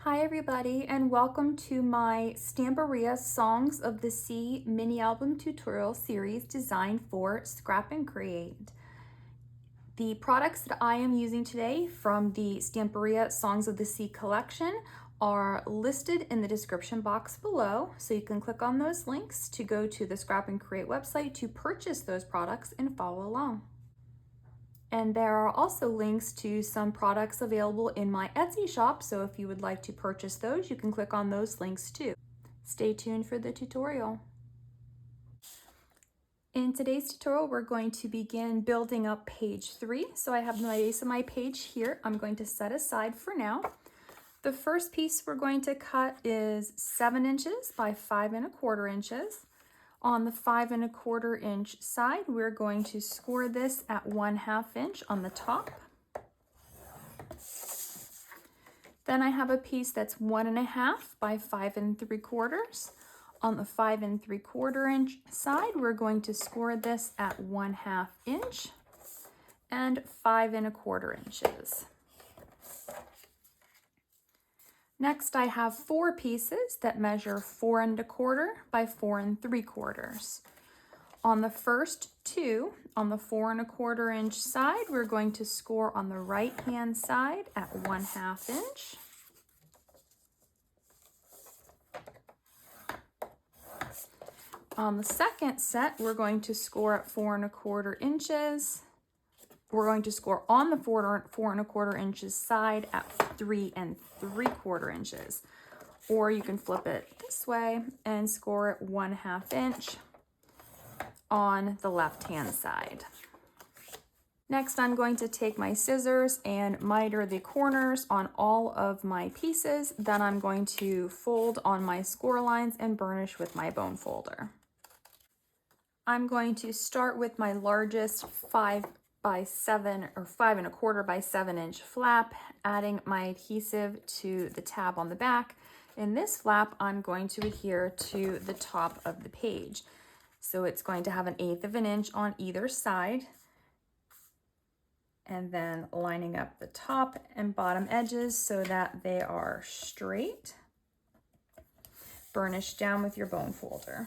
Hi everybody, and welcome to my Stamperia Songs of the Sea mini album tutorial series designed for Scrap and Create. The products that I am using today from the Stamperia Songs of the Sea collection are listed in the description box below, so you can click on those links to go to the Scrap and Create website to purchase those products and follow along. And there are also links to some products available in my Etsy shop, so if you would like to purchase those, you can click on those links too. Stay tuned for the tutorial. In today's tutorial, we're going to begin building up page 3. So I have the base of my page here. I'm going to set aside for now. The first piece we're going to cut is 7 inches by 5 1/4 inches. On the 5 1/4 inch side, we're going to score this at 1/2 inch on the top. Then I have a piece that's 1 1/2 by 5 3/4. On the 5 3/4 inch side, we're going to score this at 1/2 inch and 5 1/4 inches. Next, I have 4 pieces that measure 4 1/4 by 4 3/4. On the first 2, on the 4 1/4 inch side, we're going to score on the right hand side at 1/2 inch. On the second set, we're going to score at 4 1/4 inches. We're going to score on the 4 1/4 inches side at 3 3/4 inches. Or you can flip it this way and score at 1/2 inch on the left hand side. Next, I'm going to take my scissors and miter the corners on all of my pieces. Then I'm going to fold on my score lines and burnish with my bone folder. I'm going to start with my largest 5 by 7 or 5 1/4 by 7 inch flap, adding my adhesive to the tab on the back. In this flap, I'm going to adhere to the top of the page. So it's going to have 1/8 of an inch on either side. And then lining up the top and bottom edges so that they are straight. Burnish down with your bone folder.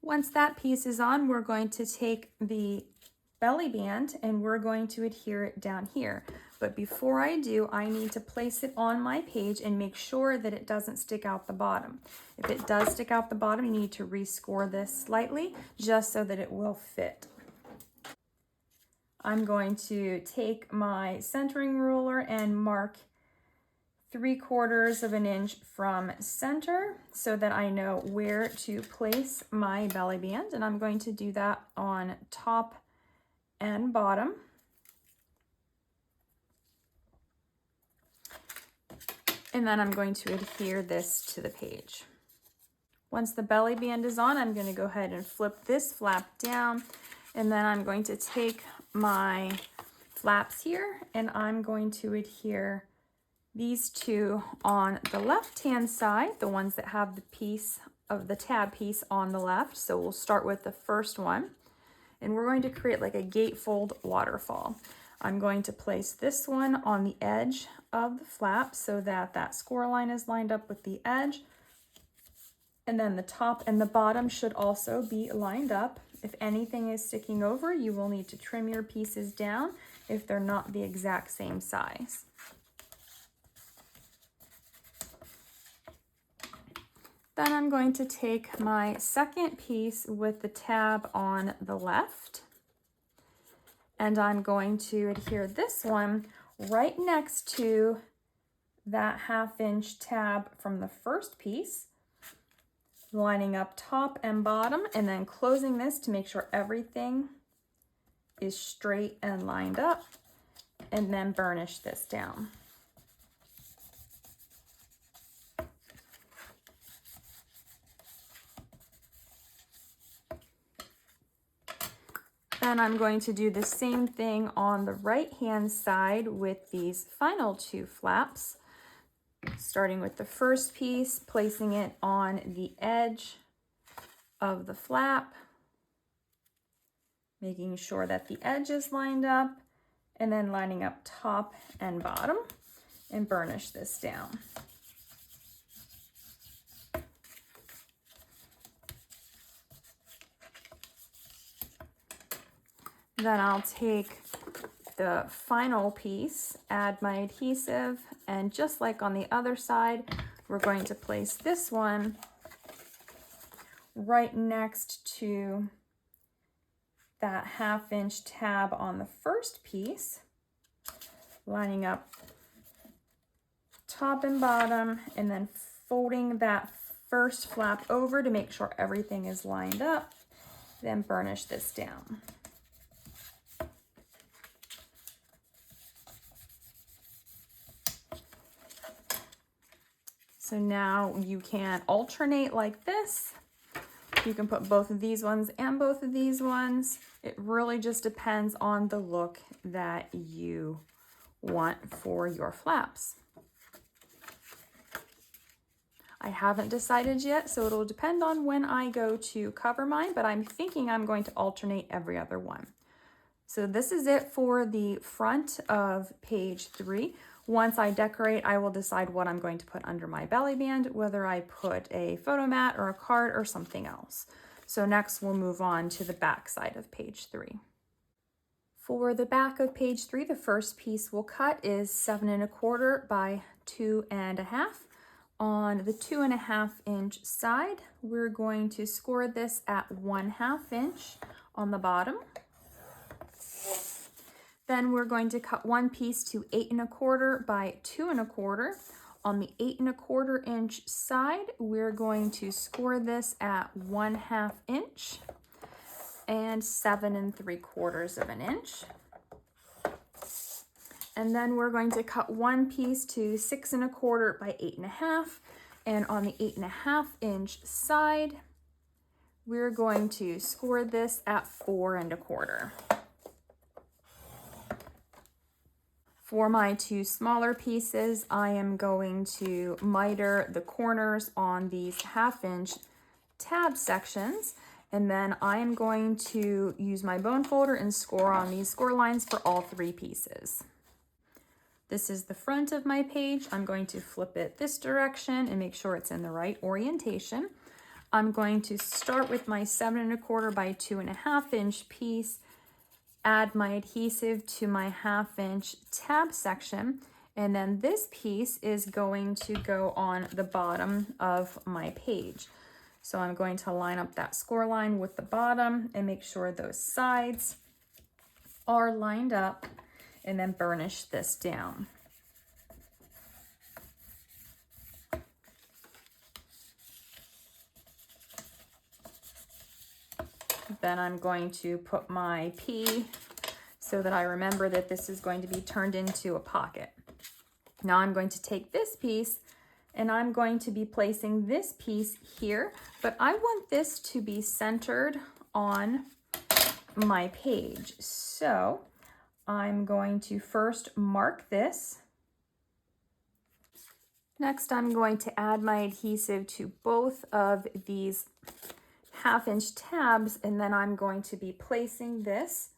Once that piece is on, we're going to take the belly band and we're going to adhere it down here. But before I do, I need to place it on my page and make sure that it doesn't stick out the bottom. If it does stick out the bottom, you need to rescore this slightly just so that it will fit. I'm going to take my centering ruler and mark 3/4 of an inch from center so that I know where to place my belly band, and I'm going to do that on top and bottom. And then I'm going to adhere this to the page. Once the belly band is on, I'm going to go ahead and flip this flap down, and then I'm going to take my flaps here and I'm going to adhere these two on the left hand side, the ones that have the piece of the tab piece on the left. So we'll start with the first one, and we're going to create like a gatefold waterfall. I'm going to place this one on the edge of the flap so that that score line is lined up with the edge. And then the top and the bottom should also be lined up. If anything is sticking over, you will need to trim your pieces down if they're not the exact same size. Then I'm going to take my second piece with the tab on the left, and I'm going to adhere this one right next to that 1/2 inch tab from the first piece, lining up top and bottom, and then closing this to make sure everything is straight and lined up, and then burnish this down. Then I'm going to do the same thing on the right hand side with these final 2 flaps, starting with the first piece, placing it on the edge of the flap, making sure that the edge is lined up, and then lining up top and bottom, and burnish this down. Then I'll take the final piece, add my adhesive, and just like on the other side, we're going to place this one right next to that 1/2 inch tab on the first piece, lining up top and bottom, and then folding that first flap over to make sure everything is lined up, then burnish this down. So now you can alternate like this. You can put both of these ones and both of these ones. It really just depends on the look that you want for your flaps. I haven't decided yet, so it'll depend on when I go to cover mine, but I'm thinking I'm going to alternate every other one. So this is it for the front of page 3. Once I decorate, I will decide what I'm going to put under my belly band, whether I put a photo mat or a card or something else. So next we'll move on to the back side of page 3. For the back of page 3, the first piece we'll cut is 7 1/4 by 2 1/2. On the 2 1/2 inch side, we're going to score this at 1/2 inch on the bottom. Then we're going to cut one piece to 8 1/4 by 2 1/4. On the 8 1/4 inch side, we're going to score this at 1/2 inch and 7 3/4 inch. And then we're going to cut one piece to 6 1/4 by 8 1/2. And on the 8 1/2 inch side, we're going to score this at 4 1/4. For my two smaller pieces, I am going to miter the corners on these 1/2 inch tab sections, and then I am going to use my bone folder and score on these score lines for all 3 pieces. This is the front of my page. I'm going to flip it this direction and make sure it's in the right orientation. I'm going to start with my 7 1/4 by 2 1/2 inch piece, add my adhesive to my 1/2 inch tab section, and then this piece is going to go on the bottom of my page. So I'm going to line up that score line with the bottom and make sure those sides are lined up, and then burnish this down. Then I'm going to put my P so that I remember that this is going to be turned into a pocket. Now I'm going to take this piece and I'm going to be placing this piece here, but I want this to be centered on my page. So I'm going to first mark this. Next, I'm going to add my adhesive to both of these 1/2 inch tabs, and then I'm going to be placing this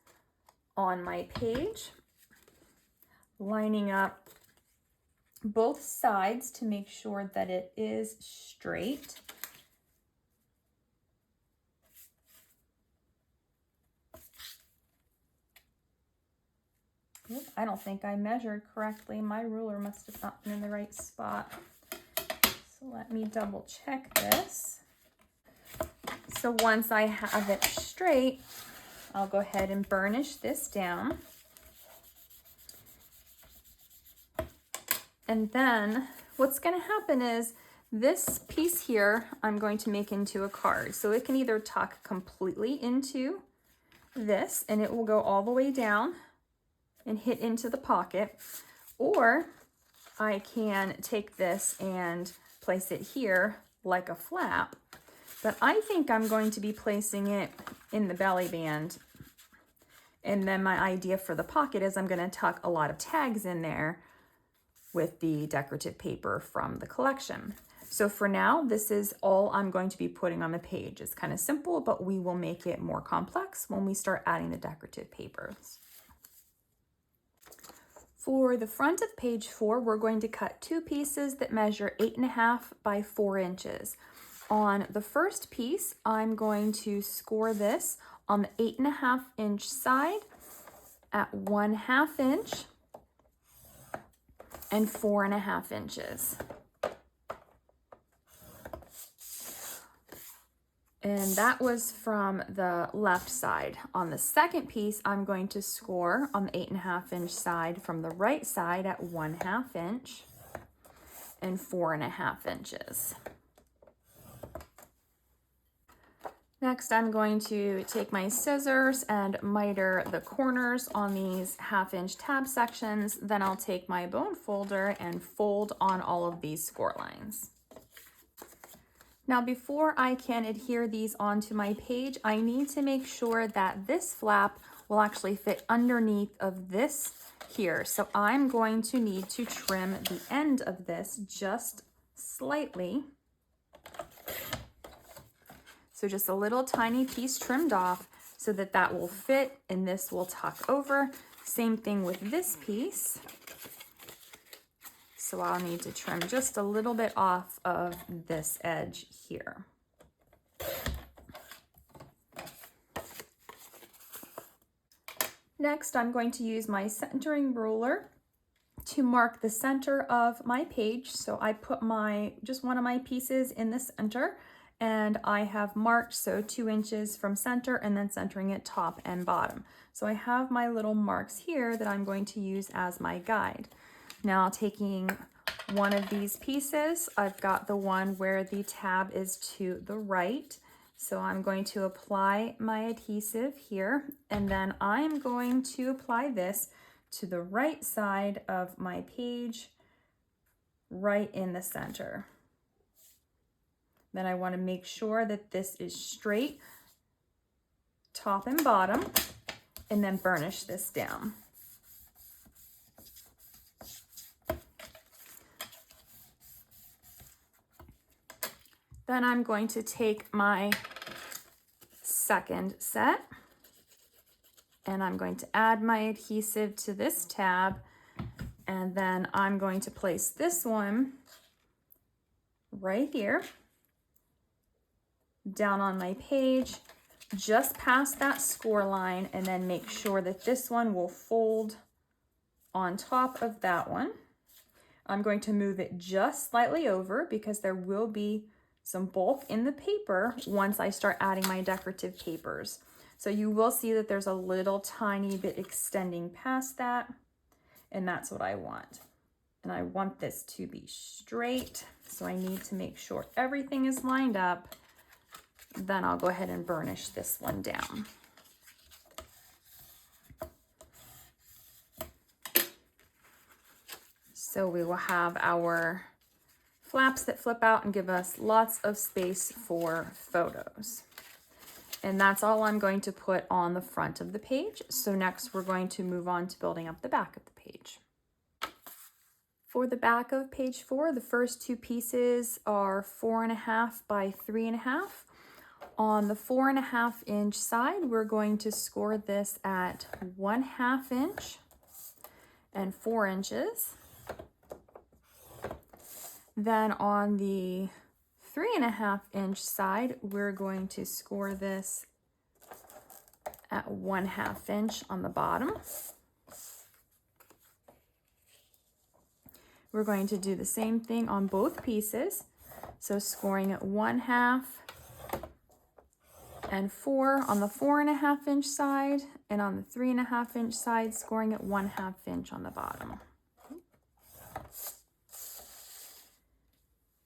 on my page, lining up both sides to make sure that it is straight. I don't think I measured correctly. My ruler must have not been in the right spot. So let me double check this. So once I have it straight, I'll go ahead and burnish this down. And then what's going to happen is this piece here, I'm going to make into a card. So it can either tuck completely into this and it will go all the way down and hit into the pocket, or I can take this and place it here like a flap, but I think I'm going to be placing it in the belly band. And then my idea for the pocket is I'm going to tuck a lot of tags in there with the decorative paper from the collection. So for now, this is all I'm going to be putting on the page. It's kind of simple, but we will make it more complex when we start adding the decorative papers. For the front of page 4, we're going to cut 2 pieces that measure 8.5 by 4 inches. On the first piece, I'm going to score this on the 8.5 inch side at 1/2 inch and 4.5 inches. And that was from the left side. On the second piece, I'm going to score on the 8.5 inch side from the right side at 1/2 inch and 4.5 inches. Next, I'm going to take my scissors and miter the corners on these 1/2 inch tab sections. Then I'll take my bone folder and fold on all of these score lines. Now, before I can adhere these onto my page, I need to make sure that this flap will actually fit underneath of this here. So I'm going to need to trim the end of this just slightly. So just a little tiny piece trimmed off so that that will fit and this will tuck over. Same thing with this piece. So I'll need to trim just a little bit off of this edge here. Next, I'm going to use my centering ruler to mark the center of my page. So I put just one of my pieces in the center, and I have marked 2 inches from center and then centering it top and bottom. So I have my little marks here that I'm going to use as my guide. Now, taking one of these pieces, I've got the one where the tab is to the right. So I'm going to apply my adhesive here, and then I'm going to apply this to the right side of my page, right in the center. Then I want to make sure that this is straight, top and bottom, and then burnish this down. Then I'm going to take my second set and I'm going to add my adhesive to this tab, and then I'm going to place this one right here down on my page, just past that score line, and then make sure that this one will fold on top of that one. I'm going to move it just slightly over because there will be some bulk in the paper once I start adding my decorative papers. So you will see that there's a little tiny bit extending past that, and that's what I want. And I want this to be straight, so I need to make sure everything is lined up. Then I'll go ahead and burnish this one down. So we will have our flaps that flip out and give us lots of space for photos. And that's all I'm going to put on the front of the page. So next we're going to move on to building up the back of the page. For the back of page 4, the first 2 pieces are 4.5 by 3.5. On the 4.5 inch side, we're going to score this at 1/2 inch and 4 inches. Then on the 3.5 inch side, we're going to score this at 1/2 inch on the bottom. We're going to do the same thing on both pieces. So scoring at 1/2 and 4 on the 4.5 inch side, and on the 3.5 inch side, scoring at 1/2 inch on the bottom.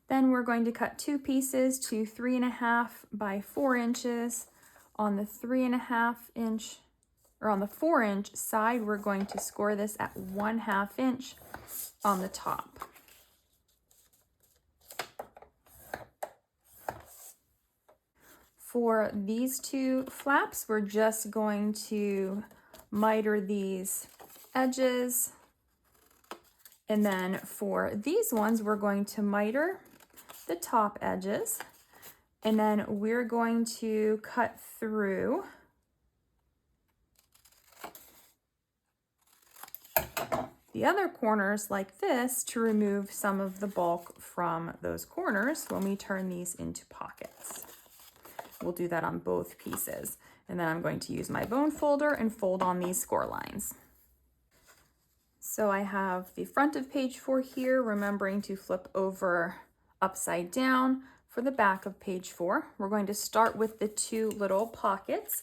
Then we're going to cut 2 pieces to 3.5 by 4 inches. On the 3.5 inch, or on the 4 inch side, we're going to score this at 1/2 inch on the top. For these 2 flaps, we're just going to miter these edges. And then for these ones, we're going to miter the top edges, and then we're going to cut through the other corners like this to remove some of the bulk from those corners when we turn these into pockets. We'll do that on both pieces. And then I'm going to use my bone folder and fold on these score lines. So I have the front of page 4 here, remembering to flip over upside down for the back of page 4. We're going to start with the 2 little pockets.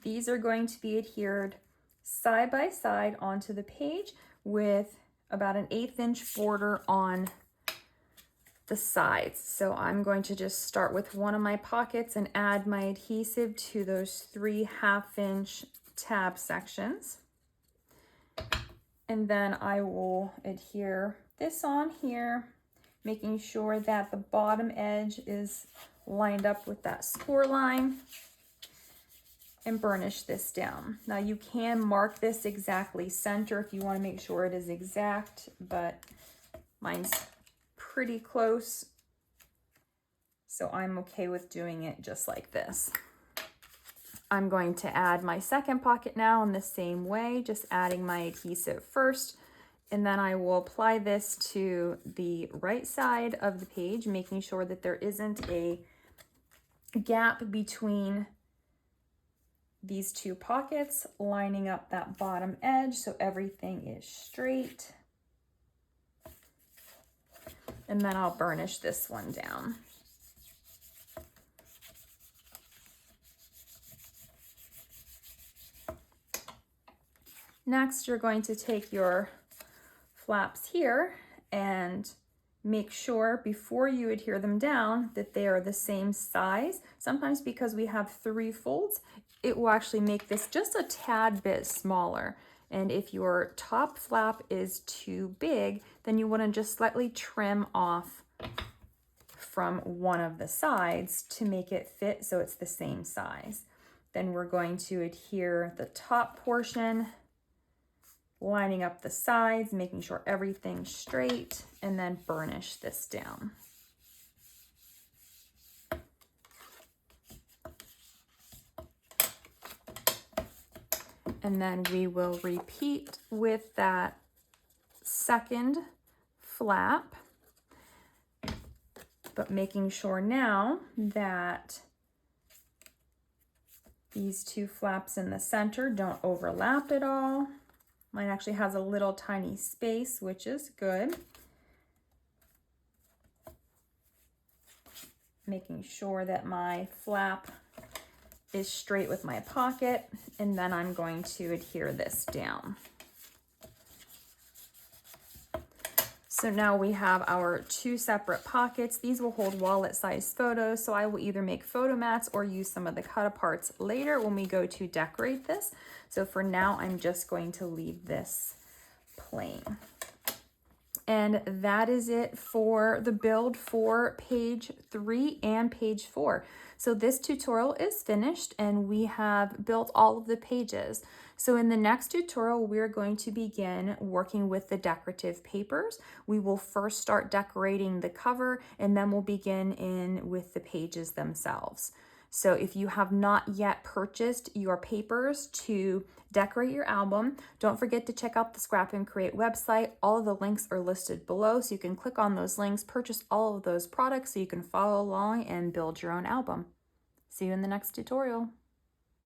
These are going to be adhered side by side onto the page with about an 1/8 inch border on the sides. So I'm going to just start with one of my pockets and add my adhesive to those 3 1/2 inch tab sections. And then I will adhere this on here, making sure that the bottom edge is lined up with that score line, and burnish this down. Now you can mark this exactly center if you want to make sure it is exact, but mine's pretty close, so I'm okay with doing it just like this. I'm going to add my second pocket now in the same way, just adding my adhesive first, and then I will apply this to the right side of the page, making sure that there isn't a gap between these 2 pockets, lining up that bottom edge so everything is straight. And then I'll burnish this one down. Next, you're going to take your flaps here and make sure before you adhere them down that they are the same size. Sometimes because we have 3 folds, it will actually make this just a tad bit smaller. And if your top flap is too big, then you want to just slightly trim off from one of the sides to make it fit so it's the same size. Then we're going to adhere the top portion, lining up the sides, making sure everything's straight, and then burnish this down. And then we will repeat with that second flap, but making sure now that these 2 flaps in the center don't overlap at all. Mine actually has a little tiny space, which is good. Making sure that my flap is straight with my pocket, and then I'm going to adhere this down. So now we have our 2 separate pockets. These will hold wallet-sized photos, so I will either make photo mats or use some of the cut-aparts later when we go to decorate this. So for now, I'm just going to leave this plain. And that is it for the build for page 3 and page 4. So this tutorial is finished and we have built all of the pages. So in the next tutorial, we're going to begin working with the decorative papers. We will first start decorating the cover and then we'll begin in with the pages themselves. So if you have not yet purchased your papers to decorate your album, don't forget to check out the Scrap and Create website. All of the links are listed below, so you can click on those links, purchase all of those products so you can follow along and build your own album. See you in the next tutorial.